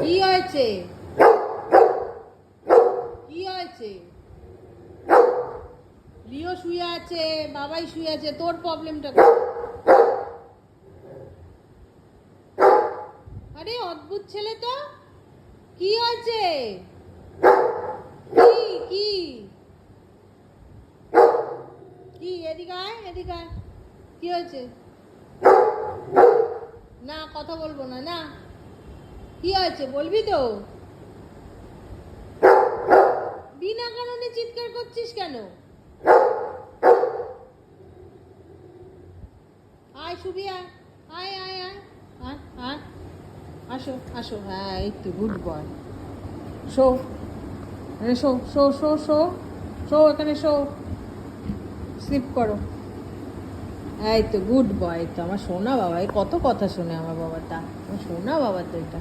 কি হয়েছে? কি হয়েছে? লিও শুয়ে আছে, বাবাই শুয়ে আছে, তোর প্রবলেমটা কি? আরে অদ্ভুত ছেলে তো। কি হয়েছে? কি কি কি এদিকে আয়, এদিকে আয়। কি হয়েছে? না, কথা বলবো না। না, কি হয়েছে বলবি তো? বিনা কারণে চিৎকার করছিস কেন? আয় শুবি, আয় আয় আয় আয় আয় আয়। আসো আসো, হ্যাঁ এই তো good boy. Show, show show show show show, এখানে শো, স্লিপ করো। এই তো গুড বয়, তো আমার সোনা বাবা, কত কথা শোনে আমার বাবাটা, আমার সোনা বাবা তো এটা।